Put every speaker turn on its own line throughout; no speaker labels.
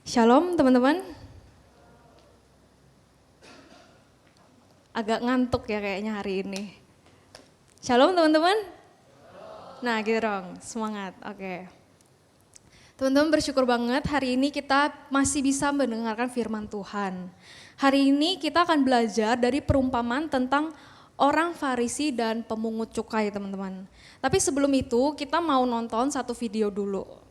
Shalom teman-teman. Agak ngantuk ya kayaknya hari ini. Shalom teman-teman. Nah gitu dong, semangat. Oke. Teman-teman bersyukur banget hari ini kita masih bisa mendengarkan firman Tuhan. Hari ini kita akan belajar dari perumpamaan tentang orang Farisi dan pemungut cukai teman-teman. Tapi sebelum itu kita mau nonton satu video dulu.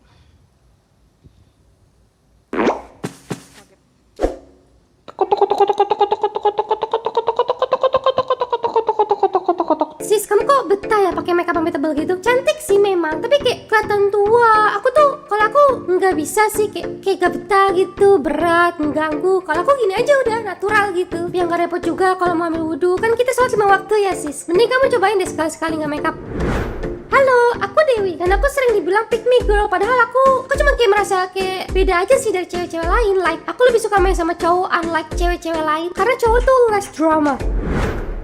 Sis, kamu kok betah ya pakai makeup sampai tebal gitu? Cantik sih memang, tapi kayak kelihatan tua. Kalau aku nggak bisa sih, kayak gak betah gitu, berat, mengganggu. Kalau aku gini aja udah natural gitu. Biar nggak repot juga kalau mau ambil wudhu. Kan kita sholat 5 waktu ya sis. Mending kamu cobain deh sekali-sekali nggak makeup. Halo, aku Dewi dan aku sering dibilang pick me girl. Padahal aku cuma kayak merasa kayak beda aja sih dari cewek-cewek lain. Like, aku lebih suka main sama cowok unlike cewek-cewek lain. Karena cowok tuh less drama.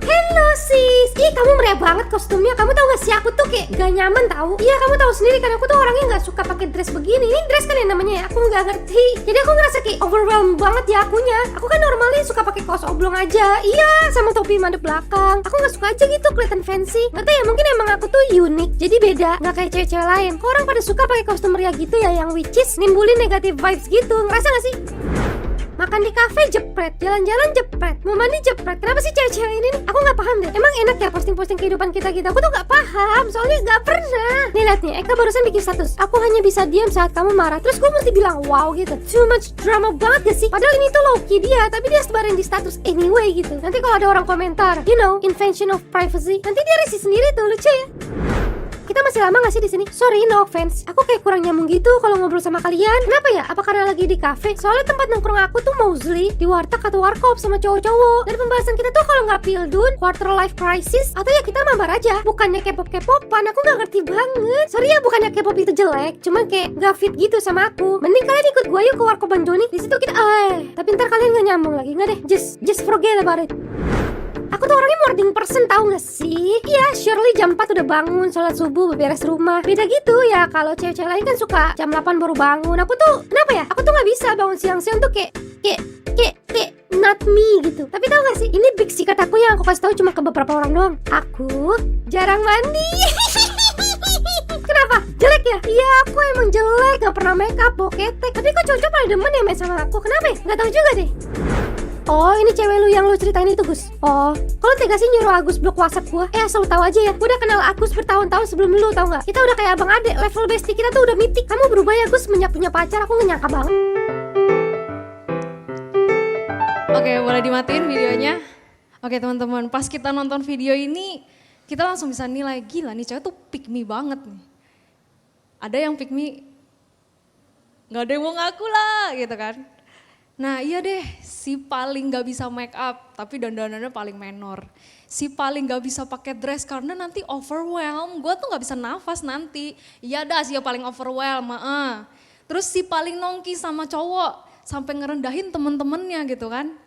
Hello sis, ih kamu meriah banget kostumnya. Kamu tahu gak sih aku tuh kayak gak nyaman tahu. Iya kamu tahu sendiri kan aku tuh orangnya gak suka pakai dress begini. Ini dress kan yang namanya ya, aku gak ngerti. Jadi aku ngerasa kayak overwhelmed banget ya akunya. Aku kan normalnya suka pakai kaos oblong aja. Iya, sama topi madep belakang. Aku gak suka aja gitu kelihatan fancy. Gak tau ya, mungkin emang aku tuh unik. Jadi beda, gak kayak cewek-cewek lain. Kok orang pada suka pakai kostum meriah gitu ya, yang which is nimbulin negative vibes gitu. Ngerasa gak sih? Makan di kafe jepret, jalan-jalan jepret, mau mandi jepret. Kenapa sih cewek-cewek ini nih? Aku gak paham deh. Emang enak ya posting-posting kehidupan kita gitu? Aku tuh gak paham, soalnya gak pernah. Nih liat nih, Eka barusan bikin status, aku hanya bisa diam saat kamu marah. Terus gue mesti bilang wow gitu. Too much drama banget gak sih? Padahal ini tuh low-key dia, tapi dia sebarin di status anyway gitu. Nanti kalau ada orang komentar, you know, invention of privacy, nanti dia risih sendiri tuh, lucu ya. Kita masih lama gak sih di sini? Sorry, no offense. Aku kayak kurang nyambung gitu kalau ngobrol sama kalian. Kenapa ya? Apa karena lagi di cafe? Soalnya tempat nongkrong aku tuh mostly di warteg atau warkop sama cowok-cowok. Dan pembahasan kita tuh kalau nggak pildun, quarter life crisis, atau ya kita mabar aja. Bukannya K-pop-K-popan, aku nggak ngerti banget. Sorry ya, bukannya K-pop itu jelek, cuman kayak nggak fit gitu sama aku. Mending kalian ikut gue yuk ke warkop Bang Joni. Di situ kita, tapi ntar kalian nggak nyambung lagi, nggak deh? Just forget about it. Aku tuh orangnya morning person tahu gak sih? Iya, surely jam 4 udah bangun, sholat subuh, beberes rumah. Beda gitu ya, kalau cewek-cewek lain kan suka jam 8 baru bangun. Aku tuh, kenapa ya? Aku tuh gak bisa bangun siang-siang tuh kayak not me gitu. Tapi tahu gak sih, ini big secret aku yang aku kasih tahu cuma ke beberapa orang doang. Aku jarang mandi. Kenapa? Jelek ya? Iya, aku emang jelek, gak pernah make up, boketek. Tapi kok cowok pada demen ya main sama aku? Kenapa ya? Gak tahu juga deh. Oh, ini cewek lu yang lu ceritain itu, Gus. Oh, kalau tega sih nyuruh Agus blok WhatsApp gua. Asal lu tahu aja ya. Gua udah kenal Agus bertahun-tahun sebelum lu, tahu nggak? Kita udah kayak abang adek, level bestie kita tuh udah mitik. Kamu berubah ya, Gus, semenjak punya pacar. Aku nggak nyangka banget.
Oke, boleh dimatiin videonya. Oke teman-teman, pas kita nonton video ini kita langsung bisa nilai, gila nih cewek tuh pick me banget nih. Ada yang pick me, gak ada yang mau ngaku lah gitu kan. Nah iya deh, si paling gak bisa make up tapi dandanannya paling menor. Si paling gak bisa pakai dress karena nanti overwhelm, gue tuh gak bisa nafas nanti. Iya dah si yang paling overwhelm, Terus si paling nongki sama cowok sampai ngerendahin temen-temennya gitu kan.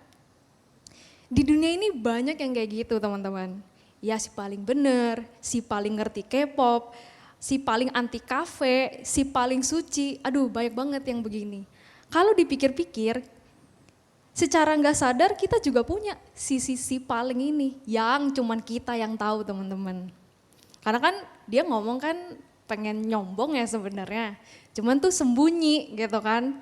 Di dunia ini banyak yang kayak gitu teman-teman. Ya si paling bener, si paling ngerti K-pop, si paling anti kafe, si paling suci. Aduh banyak banget yang begini. Kalau dipikir-pikir, secara nggak sadar kita juga punya sisi paling ini yang cuman kita yang tahu teman-teman. Karena kan dia ngomong kan pengen nyombong ya sebenarnya, cuman tuh sembunyi gitu kan.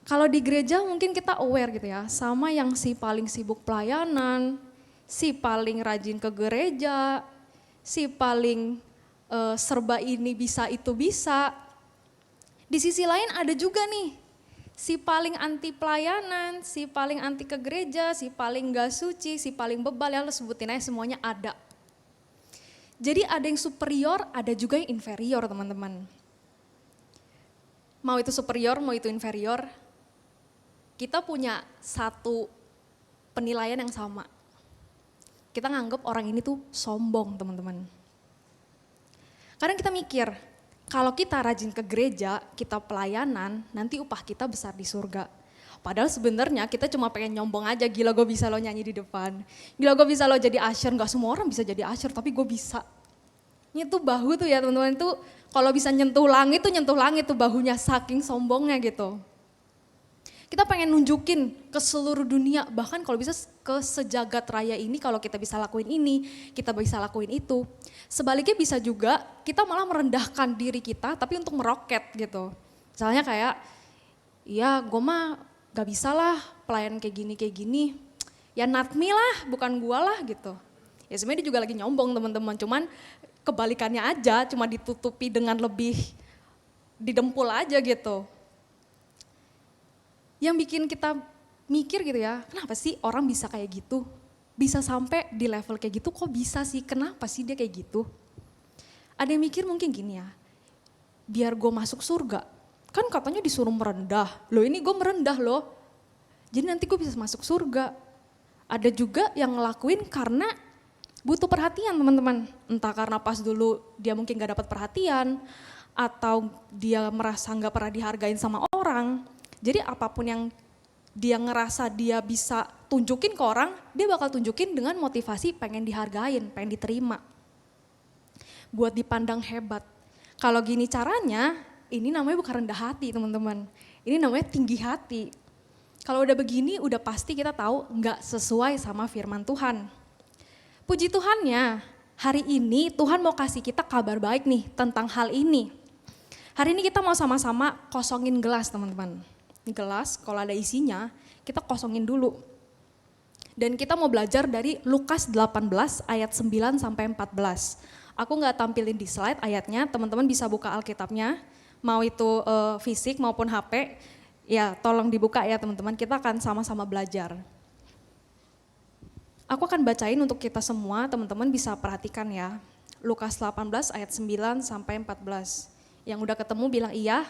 Kalau di gereja mungkin kita aware gitu ya sama yang si paling sibuk pelayanan, si paling rajin ke gereja, si paling serba ini bisa itu bisa. Di sisi lain ada juga nih si paling anti pelayanan, si paling anti ke gereja, si paling gak suci, si paling bebal, ya lo sebutin aja semuanya ada. Jadi ada yang superior, ada juga yang inferior teman-teman. Mau itu superior, mau itu inferior, kita punya satu penilaian yang sama. Kita nganggap orang ini tuh sombong teman-teman. Kadang kita mikir, kalau kita rajin ke gereja, kita pelayanan, nanti upah kita besar di surga. Padahal sebenarnya kita cuma pengen nyombong aja, gila gue bisa lo nyanyi di depan. Gila gue bisa lo jadi usher, gak semua orang bisa jadi usher tapi gue bisa. Ini tuh bahu tuh ya teman-teman, itu kalau bisa nyentuh langit tuh bahunya saking sombongnya gitu. Kita pengen nunjukin ke seluruh dunia, bahkan kalau bisa ke sejagat raya ini kalau kita bisa lakuin ini, kita bisa lakuin itu. Sebaliknya bisa juga kita malah merendahkan diri kita tapi untuk meroket gitu. Misalnya kayak, ya gue mah gak bisa lah pelayan kayak gini. Ya not me lah, bukan gue lah gitu. Ya sebenarnya dia juga lagi nyombong teman-teman, cuman kebalikannya aja, cuma ditutupi dengan lebih didempul aja gitu. Yang bikin kita mikir gitu ya, kenapa sih orang bisa kayak gitu? Bisa sampai di level kayak gitu, kok bisa sih? Kenapa sih dia kayak gitu? Ada yang mikir mungkin gini ya, biar gue masuk surga, kan katanya disuruh merendah. Loh ini gue merendah loh, jadi nanti gue bisa masuk surga. Ada juga yang ngelakuin karena butuh perhatian teman-teman. Entah karena pas dulu dia mungkin gak dapat perhatian, atau dia merasa gak pernah dihargain sama orang. Jadi apapun yang dia ngerasa dia bisa tunjukin ke orang, dia bakal tunjukin dengan motivasi pengen dihargain, pengen diterima. Buat dipandang hebat. Kalau gini caranya, ini namanya bukan rendah hati teman-teman. Ini namanya tinggi hati. Kalau udah begini, udah pasti kita tahu nggak sesuai sama firman Tuhan. Puji Tuhannya, hari ini Tuhan mau kasih kita kabar baik nih tentang hal ini. Hari ini kita mau sama-sama kosongin gelas teman-teman. Gelas kalau ada isinya kita kosongin dulu. Dan kita mau belajar dari Lukas 18 ayat 9 sampai 14. Aku nggak tampilin di slide ayatnya, teman-teman bisa buka Alkitabnya, mau itu fisik maupun HP, ya tolong dibuka ya teman-teman, kita akan sama-sama belajar. Aku akan bacain untuk kita semua, teman-teman bisa perhatikan ya. Lukas 18 ayat 9 sampai 14. Yang udah ketemu bilang iya.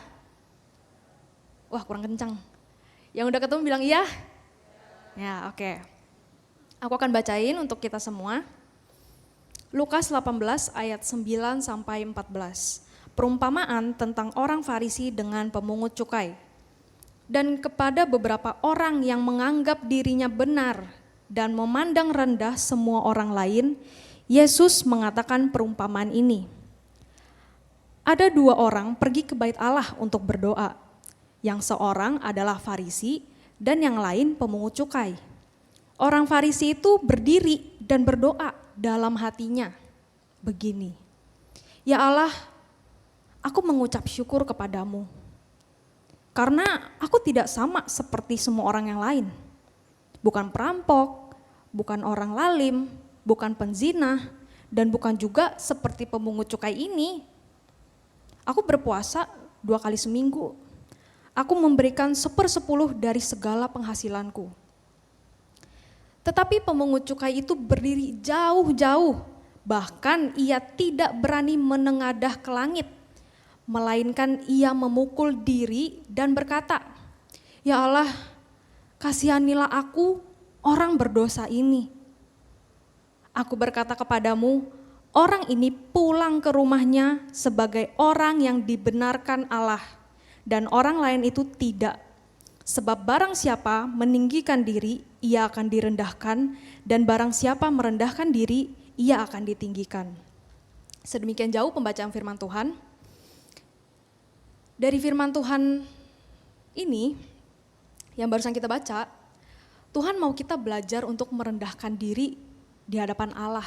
Wah kurang kencang. Yang udah ketemu bilang iya? Ya oke. Aku akan bacain untuk kita semua. Lukas 18 ayat 9 sampai 14. Perumpamaan tentang orang Farisi dengan pemungut cukai. Dan kepada beberapa orang yang menganggap dirinya benar dan memandang rendah semua orang lain, Yesus mengatakan perumpamaan ini. Ada dua orang pergi ke bait Allah untuk berdoa. Yang seorang adalah Farisi dan yang lain pemungut cukai. Orang Farisi itu berdiri dan berdoa dalam hatinya. Begini, ya Allah, aku mengucap syukur kepadamu. Karena aku tidak sama seperti semua orang yang lain. Bukan perampok, bukan orang lalim, bukan penzina, dan bukan juga seperti pemungut cukai ini. Aku berpuasa 2 kali seminggu. Aku memberikan 1/10 dari segala penghasilanku. Tetapi pemungut cukai itu berdiri jauh-jauh, bahkan ia tidak berani menengadah ke langit, melainkan ia memukul diri dan berkata, ya Allah, kasihanilah aku orang berdosa ini. Aku berkata kepadamu, orang ini pulang ke rumahnya sebagai orang yang dibenarkan Allah, dan orang lain itu tidak. Sebab barang siapa meninggikan diri, ia akan direndahkan, dan barang siapa merendahkan diri, ia akan ditinggikan. Sedemikian jauh pembacaan firman Tuhan. Dari firman Tuhan ini, yang barusan kita baca, Tuhan mau kita belajar untuk merendahkan diri di hadapan Allah.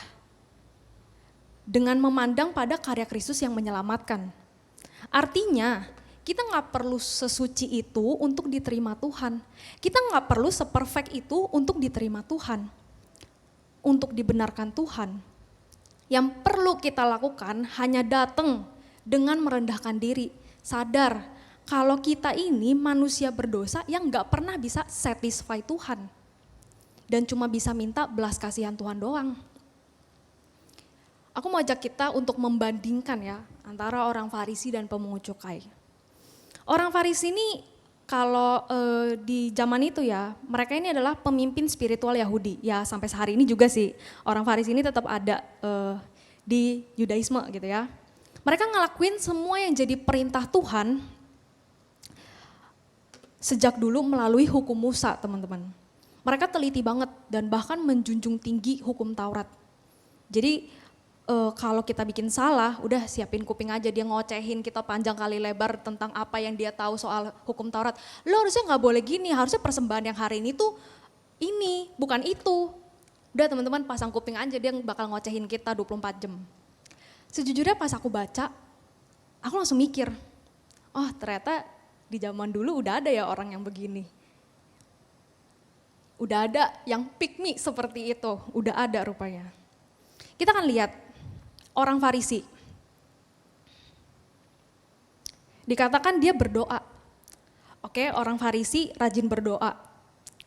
Dengan memandang pada karya Kristus yang menyelamatkan. Artinya, kita gak perlu sesuci itu untuk diterima Tuhan. Kita gak perlu seperfect itu untuk diterima Tuhan. Untuk dibenarkan Tuhan. Yang perlu kita lakukan hanya datang dengan merendahkan diri. Sadar kalau kita ini manusia berdosa yang gak pernah bisa satisfy Tuhan. Dan cuma bisa minta belas kasihan Tuhan doang. Aku mau ajak kita untuk membandingkan ya antara orang Farisi dan pemungut cukai. Orang Farisi ini kalau di zaman itu ya, mereka ini adalah pemimpin spiritual Yahudi. Ya sampai sehari ini juga sih, orang Farisi ini tetap ada di Yudaisme gitu ya. Mereka ngelakuin semua yang jadi perintah Tuhan sejak dulu melalui hukum Musa teman-teman. Mereka teliti banget dan bahkan menjunjung tinggi hukum Taurat. Jadi kalau kita bikin salah, udah siapin kuping aja, dia ngocehin kita panjang kali lebar tentang apa yang dia tahu soal hukum Taurat. Lo harusnya nggak boleh gini, harusnya persembahan yang hari ini tuh ini, bukan itu. Udah teman-teman pasang kuping aja, dia bakal ngocehin kita 24 jam. Sejujurnya pas aku baca, aku langsung mikir, oh ternyata di zaman dulu udah ada ya orang yang begini. Udah ada yang pick me seperti itu, udah ada rupanya. Kita akan lihat orang Farisi. Dikatakan dia berdoa. Oke, orang Farisi rajin berdoa.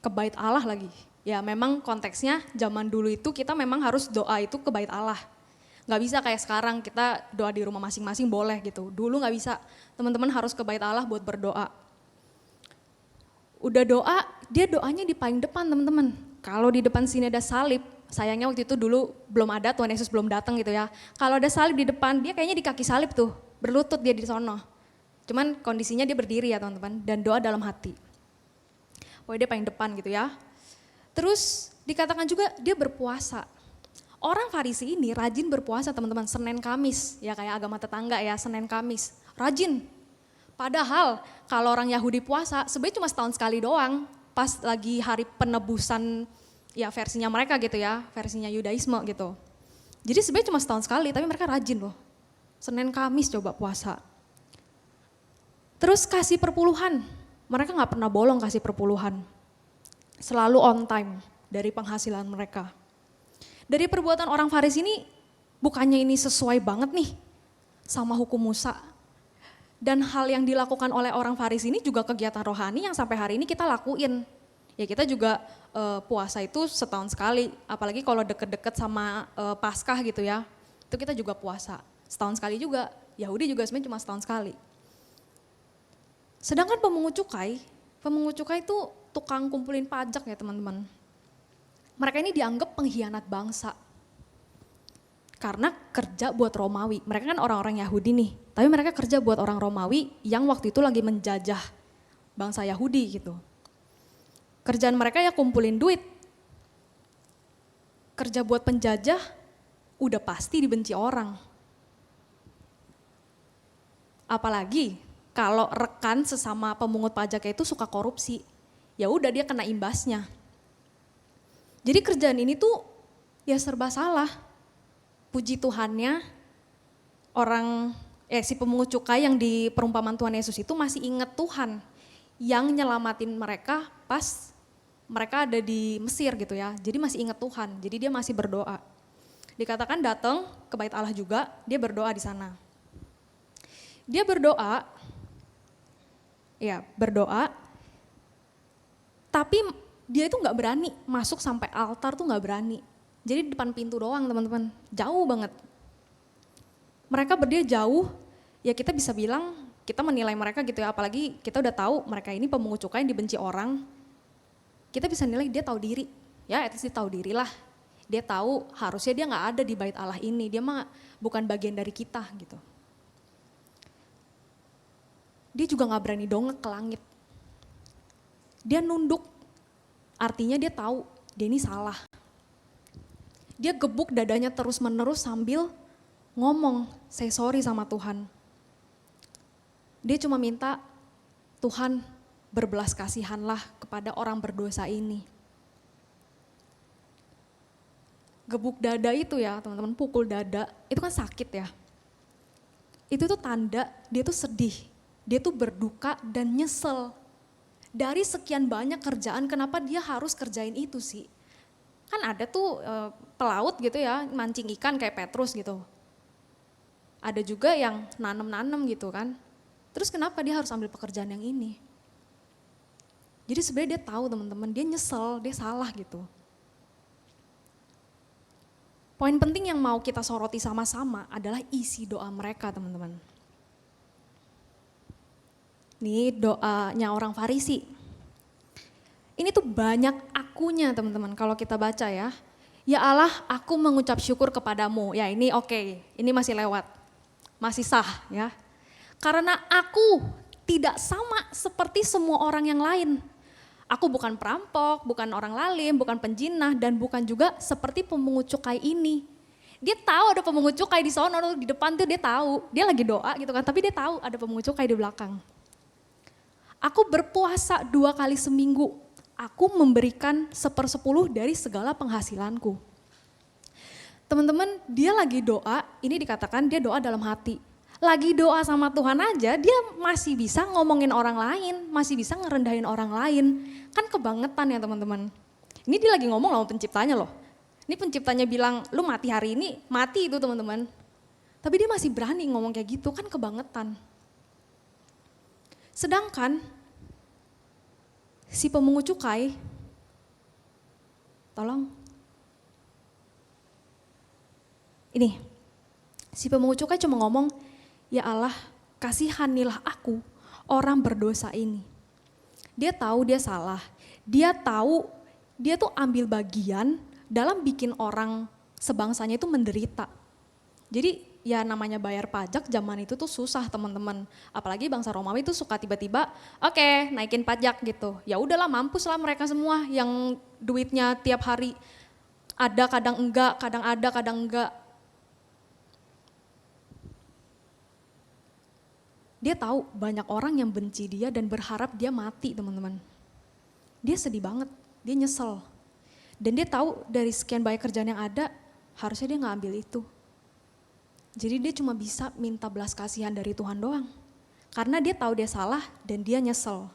Ke bait Allah lagi. Ya memang konteksnya zaman dulu itu kita memang harus doa itu ke bait Allah. Gak bisa kayak sekarang kita doa di rumah masing-masing boleh gitu. Dulu gak bisa, teman-teman harus ke bait Allah buat berdoa. Udah doa, dia doanya di paling depan teman-teman. Kalau di depan sini ada salib, sayangnya waktu itu dulu belum ada, Tuhan Yesus belum datang gitu ya. Kalau ada salib di depan, dia kayaknya di kaki salib tuh, berlutut dia di sono. Cuman kondisinya dia berdiri ya teman-teman, dan doa dalam hati. Pokoknya dia paling depan gitu ya. Terus dikatakan juga dia berpuasa. Orang Farisi ini rajin berpuasa teman-teman, Senin Kamis, ya kayak agama tetangga ya, Senin Kamis. Rajin. Padahal kalau orang Yahudi puasa sebenarnya cuma setahun sekali doang, pas lagi hari penebusan ya versinya mereka gitu ya, versinya Yudaisme gitu. Jadi sebenarnya cuma setahun sekali, tapi mereka rajin loh. Senin Kamis coba puasa. Terus kasih perpuluhan, mereka gak pernah bolong kasih perpuluhan. Selalu on time dari penghasilan mereka. Dari perbuatan orang Farisi ini, bukannya ini sesuai banget nih sama hukum Musa. Dan hal yang dilakukan oleh orang Farisi ini juga kegiatan rohani yang sampai hari ini kita lakuin. Ya kita juga puasa itu setahun sekali, apalagi kalau deket-deket sama Paskah gitu ya, itu kita juga puasa. Setahun sekali juga, Yahudi juga sebenarnya cuma setahun sekali. Sedangkan pemungut cukai itu tukang kumpulin pajak ya teman-teman. Mereka ini dianggap pengkhianat bangsa. Karena kerja buat Romawi, mereka kan orang-orang Yahudi nih, tapi mereka kerja buat orang Romawi yang waktu itu lagi menjajah bangsa Yahudi gitu. Kerjaan mereka ya kumpulin duit. Kerja buat penjajah udah pasti dibenci orang. Apalagi kalau rekan sesama pemungut pajaknya itu suka korupsi, ya udah dia kena imbasnya. Jadi kerjaan ini tuh ya serba salah. Puji Tuhannya si pemungut cukai yang di perumpamaan Tuhan Yesus itu masih ingat Tuhan yang nyelamatin mereka pas mereka ada di Mesir gitu ya. Jadi masih ingat Tuhan, jadi dia masih berdoa. Dikatakan datang ke bait Allah juga, dia berdoa di sana. Dia berdoa, tapi dia itu gak berani masuk sampai altar tuh gak berani. Jadi di depan pintu doang teman-teman, jauh banget. Mereka berdiri jauh, ya kita bisa bilang, kita menilai mereka gitu ya, apalagi kita udah tahu mereka ini pemungut cukai yang dibenci orang. Kita bisa nilai dia tahu diri, ya at least dia tahu diri lah. Dia tahu harusnya dia gak ada di bait Allah ini, dia mah bukan bagian dari kita gitu. Dia juga gak berani dongeng ke langit. Dia nunduk, artinya dia tahu dia ini salah. Dia gebuk dadanya terus menerus sambil ngomong, say sorry sama Tuhan. Dia cuma minta, Tuhan berbelas kasihanlah kepada orang berdosa ini. Gebuk dada itu ya teman-teman, pukul dada, itu kan sakit ya. Itu tuh tanda dia tuh sedih, dia tuh berduka dan nyesel. Dari sekian banyak kerjaan, kenapa dia harus kerjain itu sih? Kan ada tuh pelaut gitu ya, mancing ikan kayak Petrus gitu. Ada juga yang nanem-nanem gitu kan. Terus kenapa dia harus ambil pekerjaan yang ini? Jadi sebenarnya dia tahu teman-teman, dia nyesel, dia salah gitu. Poin penting yang mau kita soroti sama-sama adalah isi doa mereka teman-teman. Ini doanya orang Farisi. Ini tuh banyak akunya teman-teman kalau kita baca ya. Ya Allah, aku mengucap syukur kepadamu. Ya ini oke, ini masih lewat. Masih sah ya. Karena aku tidak sama seperti semua orang yang lain. Aku bukan perampok, bukan orang lalim, bukan penjinah, dan bukan juga seperti pemungut cukai ini. Dia tahu ada pemungut cukai di sono, di depan tuh dia tahu. Dia lagi doa gitu kan, tapi dia tahu ada pemungut cukai di belakang. Aku berpuasa 2 kali seminggu. Aku memberikan 1/10 dari segala penghasilanku. Teman-teman, dia lagi doa, ini dikatakan dia doa dalam hati. Lagi doa sama Tuhan aja, dia masih bisa ngomongin orang lain, masih bisa ngerendahin orang lain. Kan kebangetan ya teman-teman. Ini dia lagi ngomong sama penciptanya loh. Ini penciptanya bilang, lu mati hari ini, mati itu teman-teman. Tapi dia masih berani ngomong kayak gitu, kan kebangetan. Sedangkan si pemungut cukai, tolong. Ini, si pemungut cukai cuma ngomong, ya Allah kasihanilah aku orang berdosa ini. Dia tahu dia salah, dia tahu dia tuh ambil bagian dalam bikin orang sebangsanya itu menderita. Jadi ya namanya bayar pajak zaman itu tuh susah teman-teman. Apalagi bangsa Romawi itu suka tiba-tiba oke, naikin pajak gitu. Ya udahlah mampus lah mereka semua yang duitnya tiap hari ada kadang enggak, kadang ada kadang enggak. Dia tahu banyak orang yang benci dia dan berharap dia mati teman-teman. Dia sedih banget, dia nyesel. Dan dia tahu dari sekian banyak kerjaan yang ada, harusnya dia gak ambil itu. Jadi dia cuma bisa minta belas kasihan dari Tuhan doang. Karena dia tahu dia salah dan dia nyesel.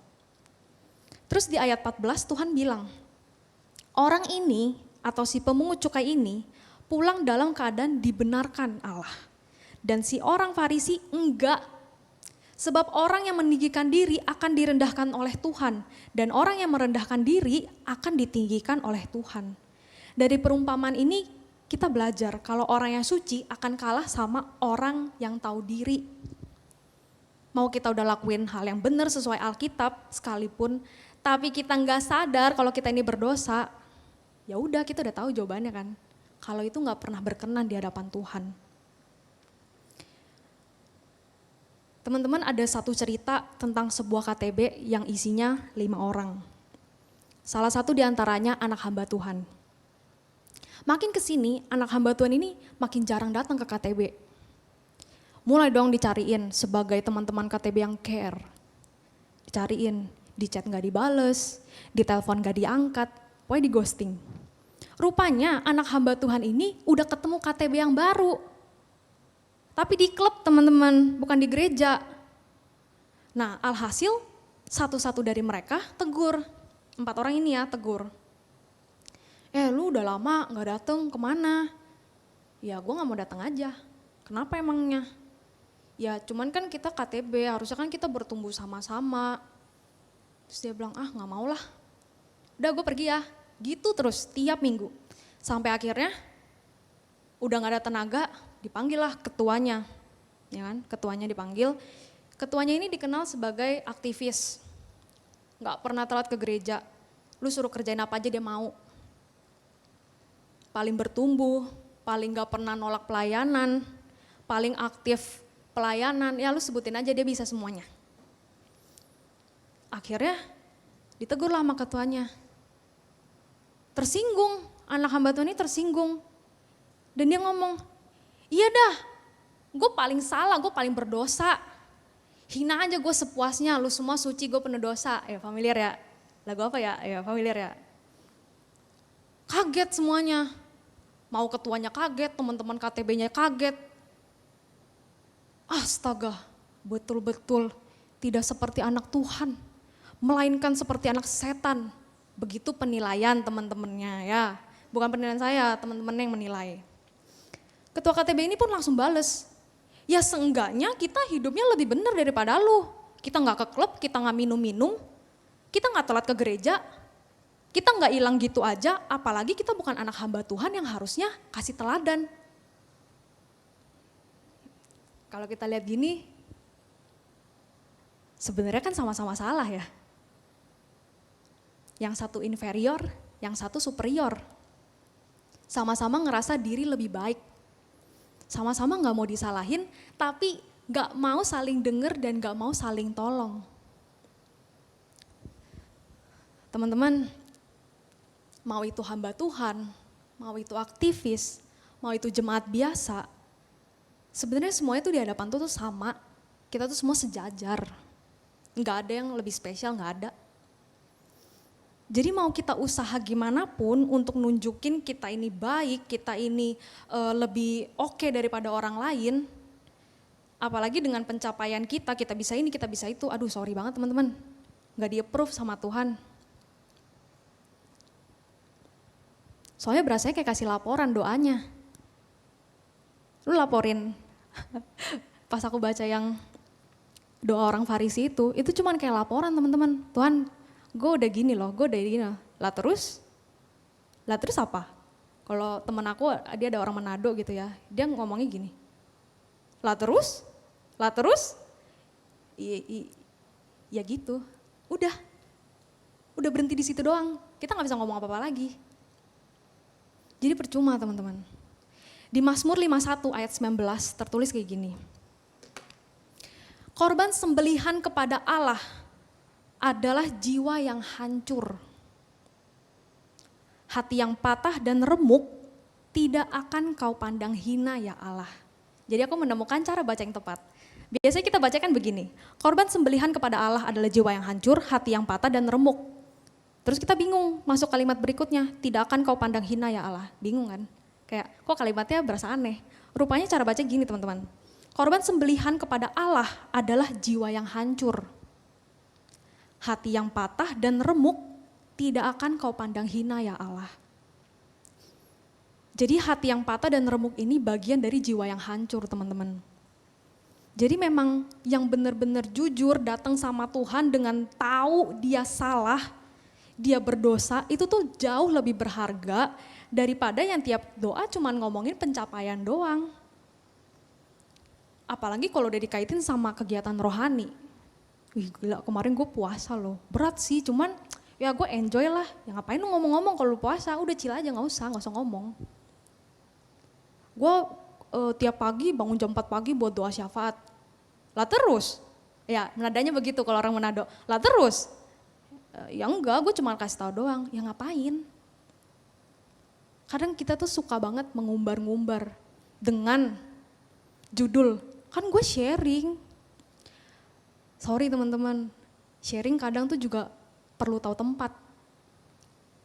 Terus di ayat 14 Tuhan bilang, orang ini atau si pemungut cukai ini pulang dalam keadaan dibenarkan Allah. Dan si orang Farisi enggak. Sebab orang yang meninggikan diri akan direndahkan oleh Tuhan. Dan orang yang merendahkan diri akan ditinggikan oleh Tuhan. Dari perumpamaan ini kita belajar kalau orang yang suci akan kalah sama orang yang tahu diri. Mau kita udah lakuin hal yang benar sesuai Alkitab sekalipun, tapi kita nggak sadar kalau kita ini berdosa, ya udah kita udah tahu jawabannya kan. Kalau itu nggak pernah berkenan di hadapan Tuhan. Teman-teman, ada satu cerita tentang sebuah KTB yang isinya 5 orang. Salah satu diantaranya anak hamba Tuhan. Makin kesini anak hamba Tuhan ini makin jarang datang ke KTB. Mulai dong dicariin sebagai teman-teman KTB yang care. Dicariin, di chat gak dibales, di telepon gak diangkat, pokoknya di ghosting. Rupanya anak hamba Tuhan ini udah ketemu KTB yang baru. Tapi di klub teman-teman, bukan di gereja. Nah alhasil satu-satu dari mereka tegur. 4 orang ini ya tegur. Lu udah lama gak dateng kemana? Ya gue gak mau datang aja. Kenapa emangnya? Ya cuman kan kita KTB, harusnya kan kita bertumbuh sama-sama. Terus dia bilang gak mau lah. Udah gue pergi ya. Gitu terus tiap minggu. Sampai akhirnya udah gak ada tenaga, dipanggil lah ketuanya, ya kan? Ketuanya dipanggil. Ketuanya ini dikenal sebagai aktivis, nggak pernah telat ke gereja. Lu suruh kerjain apa aja dia mau. Paling bertumbuh, paling nggak pernah nolak pelayanan, paling aktif pelayanan. Ya lu sebutin aja dia bisa semuanya. Akhirnya ditegur lah sama ketuanya. Tersinggung, anak hamba Tuhan ini tersinggung. Dan dia ngomong, iya dah, gue paling salah, gue paling berdosa. Hina aja gue sepuasnya, lu semua suci, gue penuh dosa. Ya familiar ya, lagu apa ya? Ya familiar ya. Kaget semuanya, mau ketuanya kaget, teman-teman KTB-nya kaget. Astaga, betul-betul tidak seperti anak Tuhan, melainkan seperti anak setan. Begitu penilaian teman-temannya ya, bukan penilaian saya, teman-teman yang menilai. Ketua KTB ini pun langsung bales, ya seenggaknya kita hidupnya lebih benar daripada lu. Kita gak ke klub, kita gak minum-minum, kita gak telat ke gereja, kita gak hilang gitu aja, apalagi kita bukan anak hamba Tuhan yang harusnya kasih teladan. Kalau kita lihat gini, sebenarnya kan sama-sama salah ya. Yang satu inferior, yang satu superior. Sama-sama ngerasa diri lebih baik. Sama-sama gak mau disalahin, tapi gak mau saling denger dan gak mau saling tolong. Teman-teman, mau itu hamba Tuhan, mau itu aktivis, mau itu jemaat biasa, sebenarnya semuanya tuh di hadapan tuh sama. Kita tuh semua sejajar. Nggak ada yang lebih spesial, nggak ada. Jadi mau kita usaha gimana pun untuk nunjukin kita ini baik, kita ini lebih oke daripada orang lain. Apalagi dengan pencapaian kita bisa ini, kita bisa itu. Aduh sorry banget teman-teman, nggak di-approve sama Tuhan. Soalnya berasanya kayak kasih laporan doanya. Lu laporin, pas aku baca yang doa orang Farisi itu cuman kayak laporan teman-teman. Tuhan, gue udah gini loh, gue udah gini loh. Lah terus apa? Kalau temen aku, dia ada orang Manado gitu ya, dia ngomongnya gini. Lah terus? Ya gitu, udah berhenti di situ doang. Kita nggak bisa ngomong apa-apa lagi. Jadi percuma teman-teman. Di Mazmur 51 ayat 19 tertulis kayak gini. Korban sembelihan kepada Allah adalah jiwa yang hancur. Hati yang patah dan remuk tidak akan kau pandang hina ya Allah. Jadi aku menemukan cara baca yang tepat. Biasanya kita bacakan begini, korban sembelihan kepada Allah adalah jiwa yang hancur, hati yang patah dan remuk. Terus kita bingung masuk kalimat berikutnya, tidak akan kau pandang hina ya Allah. Bingung kan? Kayak kok kalimatnya berasa aneh. Rupanya cara baca gini teman-teman. Korban sembelihan kepada Allah adalah jiwa yang hancur. Hati yang patah dan remuk tidak akan kau pandang hina ya Allah. Jadi hati yang patah dan remuk ini bagian dari jiwa yang hancur teman-teman. Jadi memang yang benar-benar jujur datang sama Tuhan dengan tahu dia salah, dia berdosa, itu tuh jauh lebih berharga daripada yang tiap doa cuman ngomongin pencapaian doang. Apalagi kalau udah dikaitin sama kegiatan rohani. Wih gila, kemarin gue puasa loh, berat sih cuman ya gue enjoy lah. Ya ngapain lu ngomong-ngomong kalau lu puasa, udah chill aja gak usah ngomong. Gue tiap pagi bangun jam 4 pagi buat doa syafaat. Lah terus, ya nadanya begitu kalau orang Manado. Lah terus, ya enggak, gue cuma kasih tahu doang. Ya ngapain? Kadang kita tuh suka banget mengumbar-ngumbar dengan judul. Kan gue sharing. Sorry teman-teman, sharing kadang tuh juga perlu tahu tempat.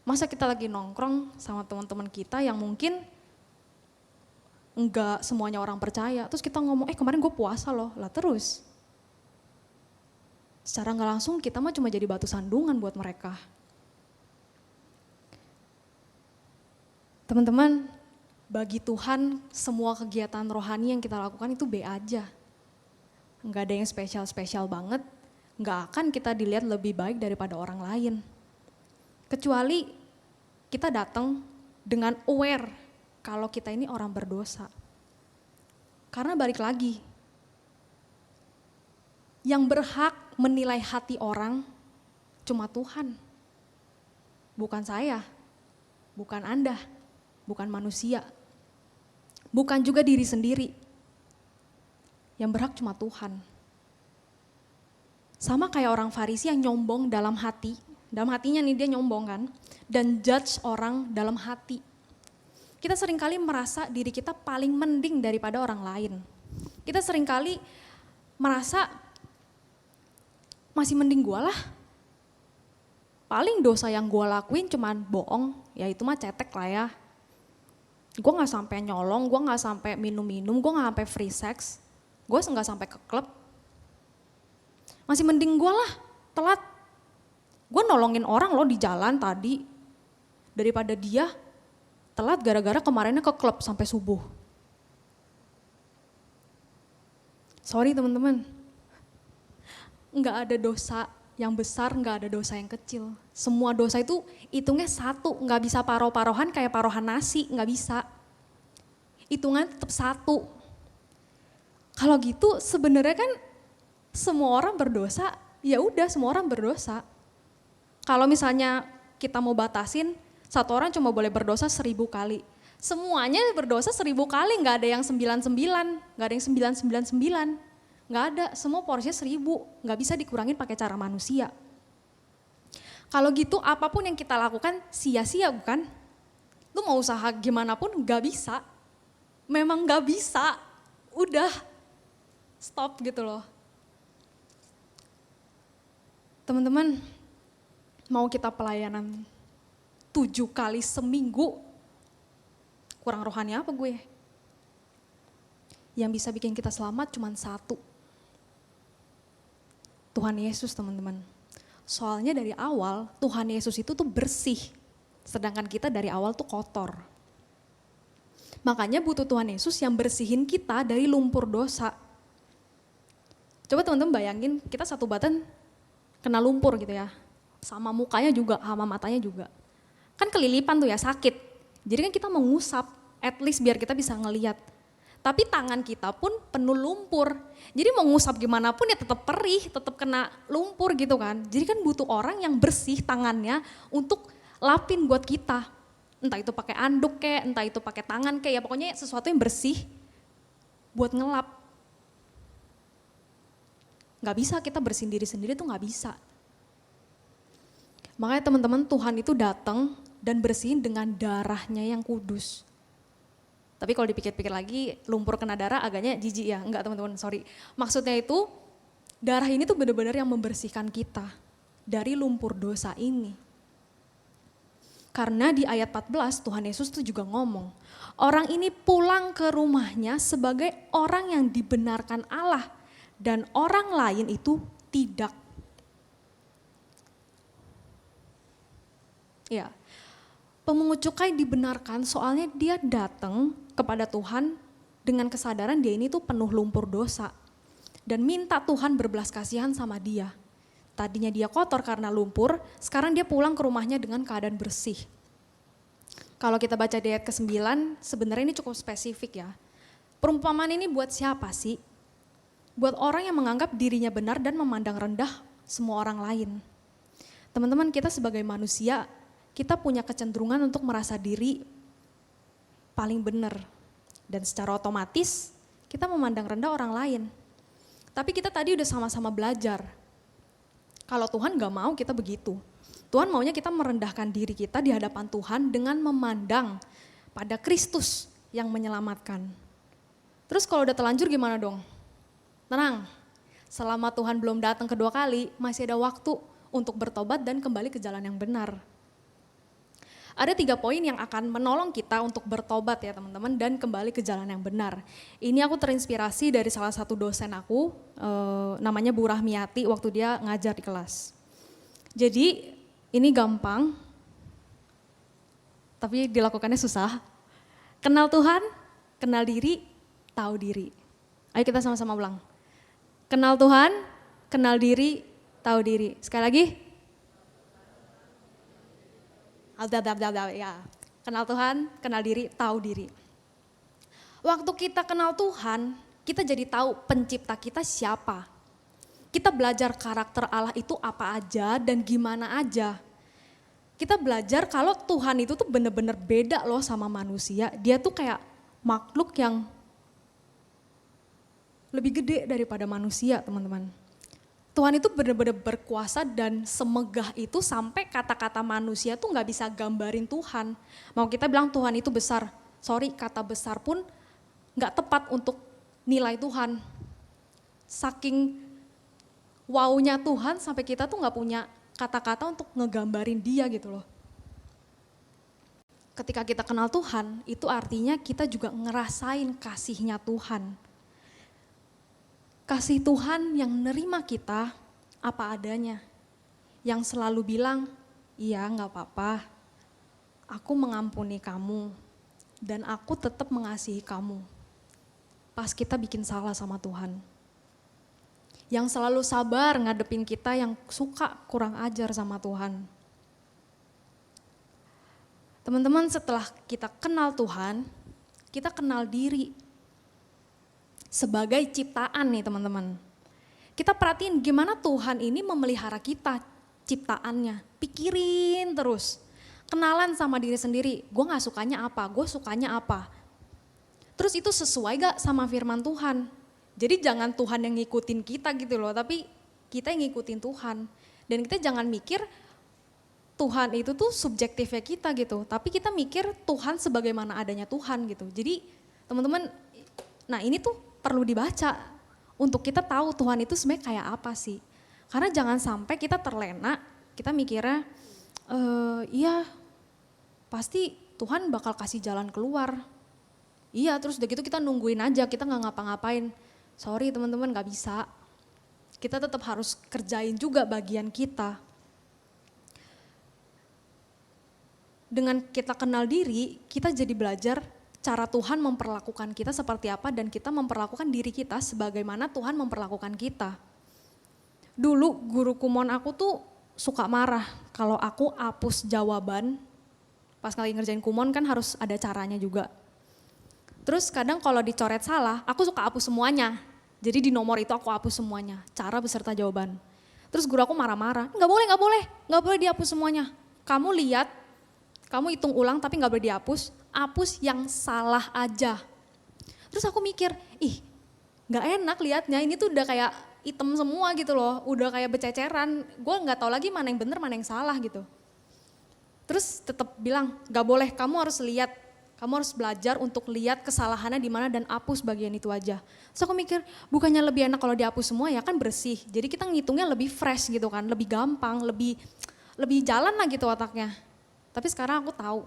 Masa kita lagi nongkrong sama teman-teman kita yang mungkin enggak semuanya orang percaya, terus kita ngomong, kemarin gue puasa loh, lah terus. Secara nggak langsung kita mah cuma jadi batu sandungan buat mereka. Teman-teman, bagi Tuhan semua kegiatan rohani yang kita lakukan itu B aja. Nggak ada yang spesial-spesial banget, nggak akan kita dilihat lebih baik daripada orang lain. Kecuali kita datang dengan aware kalau kita ini orang berdosa. Karena balik lagi, yang berhak menilai hati orang cuma Tuhan. Bukan saya, bukan Anda, bukan manusia. Bukan juga diri sendiri. Yang berhak cuma Tuhan. Sama kayak orang Farisi yang nyombong dalam hati. Dalam hatinya nih dia nyombong kan. Dan judge orang dalam hati. Kita seringkali merasa diri kita paling mending daripada orang lain. Kita seringkali merasa masih mending gue lah. Paling dosa yang gue lakuin cuman bohong, ya itu mah cetek lah ya. Gue gak sampai nyolong, gue gak sampai minum-minum, gue gak sampai free sex. Gue gak sampai ke klub. Masih mending gue lah, telat. Gue nolongin orang loh di jalan tadi. Daripada dia telat gara-gara kemarinnya ke klub sampai subuh. Sorry teman-teman, nggak ada dosa yang besar, nggak ada dosa yang kecil. Semua dosa itu hitungnya satu, nggak bisa paruh-paruhan kayak paruhan nasi, nggak bisa. Hitungan tetap satu. Kalau gitu sebenarnya kan semua orang berdosa, ya udah semua orang berdosa. Kalau misalnya kita mau batasin, satu orang cuma boleh berdosa 1000 kali. Semuanya berdosa 1000 kali, nggak ada yang 99, nggak ada yang 999. Nggak ada, semua porsinya 1000, nggak bisa dikurangin pakai cara manusia. Kalau gitu apapun yang kita lakukan sia-sia bukan? Lu mau usaha gimana pun nggak bisa. memang gak bisa, udah stop gitu loh. Teman-teman, mau kita pelayanan 7 kali seminggu, kurang rohani apa gue? Yang bisa bikin kita selamat cuma satu. Tuhan Yesus, teman-teman. Soalnya dari awal Tuhan Yesus itu tuh bersih, sedangkan kita dari awal tuh kotor. Makanya butuh Tuhan Yesus yang bersihin kita dari lumpur dosa. Coba teman-teman bayangin, kita satu badan kena lumpur gitu ya. Sama mukanya juga, sama matanya juga. Kan kelilipan tuh ya, sakit. Jadi kan kita mengusap, at least biar kita bisa ngelihat. Tapi tangan kita pun penuh lumpur. Jadi mau ngusap gimana pun ya tetap perih, tetap kena lumpur gitu kan. Jadi kan butuh orang yang bersih tangannya untuk lapin buat kita. Entah itu pakai anduk kayak, entah itu pakai tangan kayak, ya pokoknya sesuatu yang bersih buat ngelap. Gak bisa kita bersihin diri sendiri tuh gak bisa. Makanya teman-teman, Tuhan itu datang dan bersihin dengan darahnya yang kudus. Tapi kalau dipikir-pikir lagi, lumpur kena darah agaknya jijik ya. Enggak teman-teman, sorry. Maksudnya itu, darah ini tuh benar-benar yang membersihkan kita dari lumpur dosa ini. Karena di ayat 14 Tuhan Yesus tuh juga ngomong, orang ini pulang ke rumahnya sebagai orang yang dibenarkan Allah dan orang lain itu tidak. Ya, pemungut cukai dibenarkan soalnya dia datang kepada Tuhan dengan kesadaran dia ini tuh penuh lumpur dosa. Dan minta Tuhan berbelas kasihan sama dia. Tadinya dia kotor karena lumpur, sekarang dia pulang ke rumahnya dengan keadaan bersih. Kalau kita baca di ayat ke-9, sebenarnya ini cukup spesifik ya. Perumpamaan ini buat siapa sih? Buat orang yang menganggap dirinya benar dan memandang rendah semua orang lain. Teman-teman, kita sebagai manusia, kita punya kecenderungan untuk merasa diri paling benar. Dan secara otomatis kita memandang rendah orang lain. Tapi kita tadi udah sama-sama belajar. Kalau Tuhan gak mau kita begitu. Tuhan maunya kita merendahkan diri kita di hadapan Tuhan dengan memandang pada Kristus yang menyelamatkan. Terus kalau udah terlanjur gimana dong? Tenang, selama Tuhan belum datang kedua kali, masih ada waktu untuk bertobat dan kembali ke jalan yang benar. Ada 3 poin yang akan menolong kita untuk bertobat ya teman-teman dan kembali ke jalan yang benar. Ini aku terinspirasi dari salah satu dosen aku, namanya Bu Rahmiati waktu dia ngajar di kelas. Jadi ini gampang, tapi dilakukannya susah. Kenal Tuhan, kenal diri, tahu diri. Ayo kita sama-sama ulang. Kenal Tuhan, kenal diri, tahu diri. Sekali lagi. Ya. Kenal Tuhan, kenal diri, tahu diri. Waktu kita kenal Tuhan, kita jadi tahu pencipta kita siapa. Kita belajar karakter Allah itu apa aja dan gimana aja. Kita belajar kalau Tuhan itu tuh bener-bener beda loh sama manusia. Dia tuh kayak makhluk yang lebih gede daripada manusia, teman-teman. Tuhan itu benar-benar berkuasa dan semegah itu sampai kata-kata manusia tuh gak bisa gambarin Tuhan. Mau kita bilang Tuhan itu besar, sorry kata besar pun gak tepat untuk nilai Tuhan. Saking wownya Tuhan sampai kita tuh gak punya kata-kata untuk ngegambarin dia gitu loh. Ketika kita kenal Tuhan, itu artinya kita juga ngerasain kasihnya Tuhan. Kasih Tuhan yang nerima kita apa adanya. Yang selalu bilang, iya gak apa-apa, aku mengampuni kamu dan aku tetap mengasihi kamu. Pas kita bikin salah sama Tuhan. Yang selalu sabar ngadepin kita yang suka kurang ajar sama Tuhan. Teman-teman, setelah kita kenal Tuhan, kita kenal diri. Sebagai ciptaan nih teman-teman. Kita perhatiin gimana Tuhan ini memelihara kita, ciptaannya. Pikirin terus, kenalan sama diri sendiri. Gue gak sukanya apa, gue sukanya apa. Terus itu sesuai gak sama firman Tuhan? Jadi jangan Tuhan yang ngikutin kita gitu loh, tapi kita yang ngikutin Tuhan. Dan kita jangan mikir Tuhan itu tuh subjektifnya kita gitu, tapi kita mikir Tuhan sebagaimana adanya Tuhan gitu. Jadi Teman-teman, nah ini tuh perlu dibaca untuk kita tahu Tuhan itu sebenarnya kayak apa sih. Karena jangan sampai kita terlena, kita mikirnya, iya pasti Tuhan bakal kasih jalan keluar. Iya, terus udah gitu kita nungguin aja, kita nggak ngapa-ngapain. Sorry teman-teman, nggak bisa. Kita tetap harus kerjain juga bagian kita. Dengan kita kenal diri, kita jadi belajar cara Tuhan memperlakukan kita seperti apa dan kita memperlakukan diri kita sebagaimana Tuhan memperlakukan kita. Dulu guru kumon aku tuh suka marah kalau aku hapus jawaban. Pas lagi ngerjain kumon kan harus ada caranya juga. Terus kadang kalau dicoret salah, aku suka hapus semuanya. Jadi di nomor itu aku hapus semuanya, cara beserta jawaban. Terus guru aku marah-marah, nggak boleh dihapus semuanya. Kamu lihat, kamu hitung ulang tapi nggak boleh dihapus, hapus yang salah aja. Terus aku mikir, ih nggak enak liatnya, ini tuh udah kayak hitam semua gitu loh, udah kayak bececeran. Gue nggak tahu lagi mana yang bener mana yang salah gitu. Terus tetap bilang, nggak boleh, kamu harus lihat, kamu harus belajar untuk lihat kesalahannya di mana dan hapus bagian itu aja. Terus aku mikir, bukannya lebih enak kalau dihapus semua ya kan bersih. Jadi kita ngitungnya lebih fresh gitu kan, lebih gampang, lebih jalan lah gitu otaknya. Tapi sekarang aku tahu,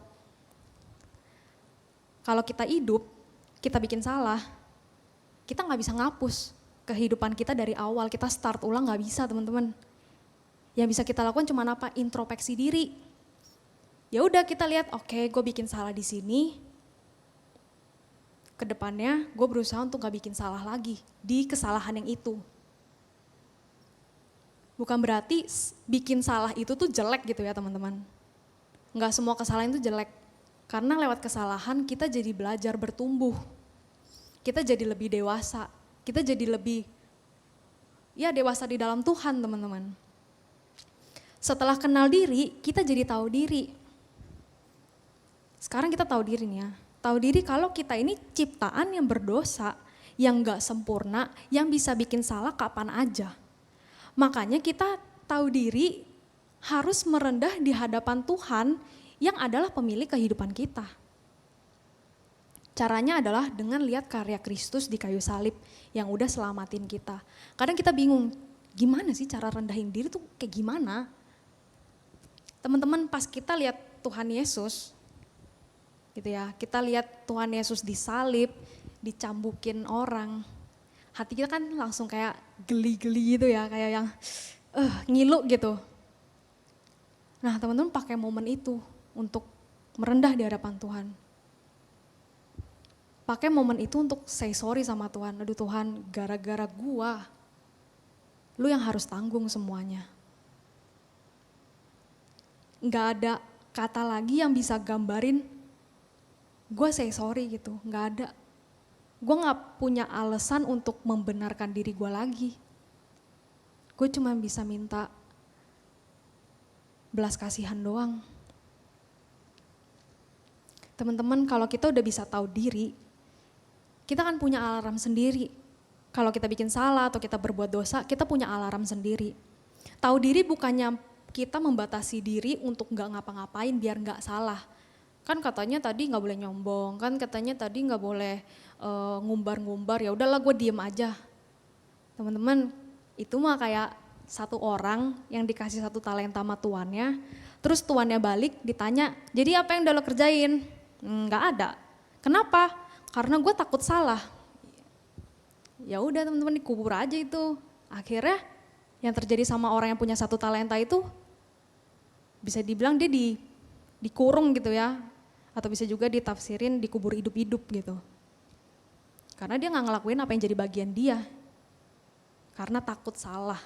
kalau kita hidup, kita bikin salah, kita nggak bisa ngapus kehidupan kita dari awal, kita start ulang nggak bisa teman-teman. Yang bisa kita lakukan cuma apa? Introspeksi diri. Ya udah kita lihat, oke, gue bikin salah di sini. Kedepannya gue berusaha untuk gak bikin salah lagi di kesalahan yang itu. Bukan berarti bikin salah itu tuh jelek gitu ya teman-teman. Nggak semua kesalahan itu jelek. Karena lewat kesalahan kita jadi belajar bertumbuh. Kita jadi lebih dewasa. Kita jadi lebih dewasa di dalam Tuhan teman-teman. Setelah kenal diri, kita jadi tahu diri. Sekarang kita tahu diri nih ya. Tahu diri kalau kita ini ciptaan yang berdosa, yang gak sempurna, yang bisa bikin salah kapan aja. Makanya kita tahu diri harus merendah di hadapan Tuhan yang adalah pemilik kehidupan kita. Caranya adalah dengan lihat karya Kristus di kayu salib yang udah selamatin kita. Kadang kita bingung, gimana sih cara rendahin diri tuh kayak gimana? Teman-teman pas kita lihat Tuhan Yesus, gitu ya, kita lihat Tuhan Yesus disalib, dicambukin orang, hati kita kan langsung kayak geli-geli gitu ya, kayak yang ngilu gitu. Nah teman-teman pakai momen itu untuk merendah di hadapan Tuhan. Pakai momen itu untuk say sorry sama Tuhan. Aduh Tuhan, gara-gara gua, lu yang harus tanggung semuanya. Nggak ada kata lagi yang bisa gambarin gue say sorry gitu, nggak ada. Gue nggak punya alasan untuk membenarkan diri gue lagi. Gue cuma bisa minta belas kasihan doang. Teman-teman, kalau kita udah bisa tahu diri, kita kan punya alarm sendiri. Kalau kita bikin salah atau kita berbuat dosa, kita punya alarm sendiri. Tahu diri bukannya kita membatasi diri untuk nggak ngapa-ngapain biar nggak salah. Kan katanya tadi nggak boleh nyombong, kan katanya tadi nggak boleh ngumbar-ngumbar, ya udahlah gue diem aja. Teman-teman, itu mah kayak satu orang yang dikasih satu talenta sama tuannya, terus tuannya balik ditanya, jadi apa yang udah lo kerjain? Nggak ada. Kenapa? Karena gue takut salah. Ya udah teman-teman, dikubur aja itu. Akhirnya yang terjadi sama orang yang punya satu talenta itu, bisa dibilang dia dikurung gitu ya, atau bisa juga ditafsirin dikubur hidup-hidup gitu. Karena dia nggak ngelakuin apa yang jadi bagian dia, karena takut salah.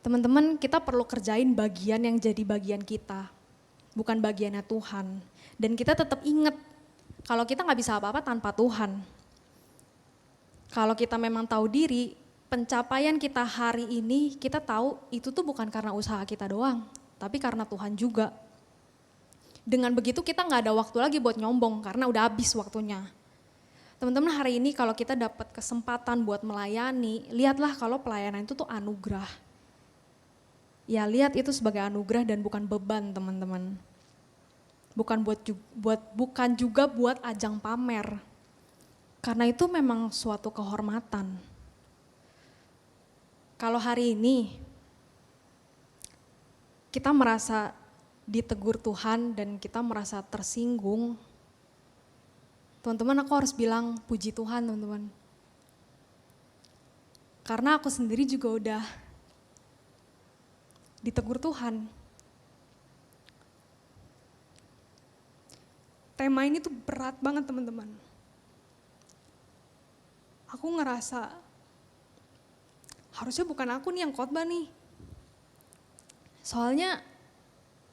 Teman-teman, kita perlu kerjain bagian yang jadi bagian kita, bukan bagiannya Tuhan. Dan kita tetap ingat, kalau kita nggak bisa apa-apa tanpa Tuhan. Kalau kita memang tahu diri, pencapaian kita hari ini, kita tahu itu tuh bukan karena usaha kita doang, tapi karena Tuhan juga. Dengan begitu kita nggak ada waktu lagi buat nyombong karena udah habis waktunya. Teman-teman, hari ini kalau kita dapat kesempatan buat melayani, lihatlah kalau pelayanan itu tuh anugerah. Ya lihat itu sebagai anugerah dan bukan beban teman-teman. bukan juga buat ajang pamer. Karena itu memang suatu kehormatan. Kalau hari ini kita merasa ditegur Tuhan dan kita merasa tersinggung, teman-teman, aku harus bilang puji Tuhan, teman-teman. Karena aku sendiri juga udah ditegur Tuhan. Tema ini tuh berat banget, teman-teman. Aku ngerasa harusnya bukan aku nih yang khotbah nih. Soalnya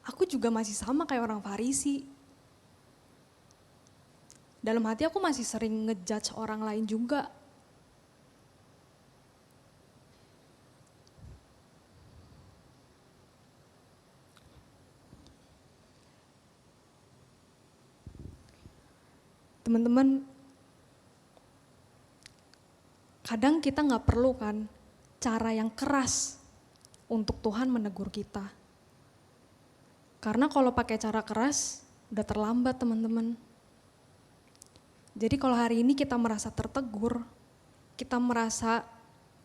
aku juga masih sama kayak orang Farisi. Dalam hati aku masih sering ngejudge orang lain juga. Teman-teman, kadang kita gak perlu kan cara yang keras untuk Tuhan menegur kita. Karena kalau pakai cara keras, udah terlambat, teman-teman. Jadi kalau hari ini kita merasa tertegur, kita merasa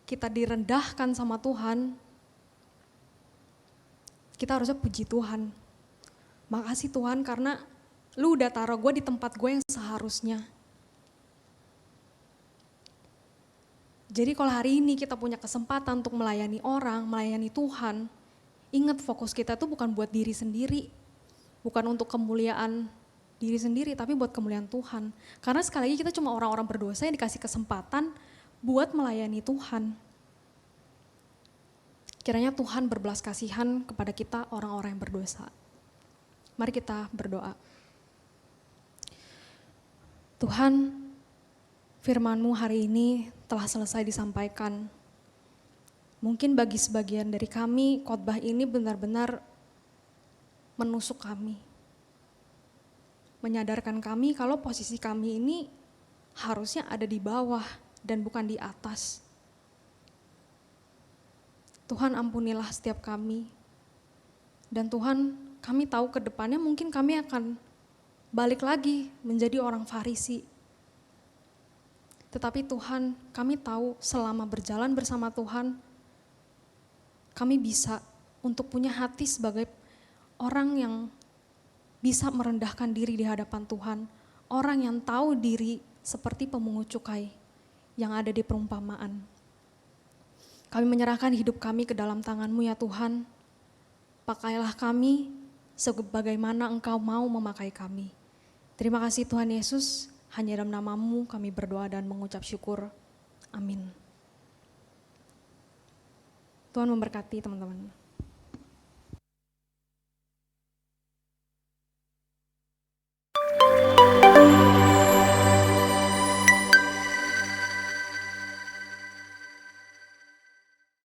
kita direndahkan sama Tuhan, kita harusnya puji Tuhan. Makasih Tuhan karena lu udah taruh gue di tempat gue yang seharusnya. Jadi kalau hari ini kita punya kesempatan untuk melayani orang, melayani Tuhan, ingat fokus kita tuh bukan buat diri sendiri, bukan untuk kemuliaan diri sendiri, tapi buat kemuliaan Tuhan. Karena sekali lagi kita cuma orang-orang berdosa yang dikasih kesempatan buat melayani Tuhan. Kiranya Tuhan berbelas kasihan kepada kita orang-orang yang berdosa. Mari kita berdoa. Tuhan, firman-Mu hari ini telah selesai disampaikan. Mungkin bagi sebagian dari kami, khotbah ini benar-benar menusuk kami. Menyadarkan kami kalau posisi kami ini harusnya ada di bawah dan bukan di atas. Tuhan, ampunilah setiap kami. Dan Tuhan, kami tahu ke depannya mungkin kami akan balik lagi menjadi orang Farisi. Tetapi Tuhan, kami tahu selama berjalan bersama Tuhan, kami bisa untuk punya hati sebagai orang yang bisa merendahkan diri di hadapan Tuhan. Orang yang tahu diri seperti pemungut cukai yang ada di perumpamaan. Kami menyerahkan hidup kami ke dalam tangan-Mu ya Tuhan. Pakailah kami sebagaimana Engkau mau memakai kami. Terima kasih Tuhan Yesus, hanya dalam nama-Mu kami berdoa dan mengucap syukur. Amin. Tuhan memberkati teman-teman.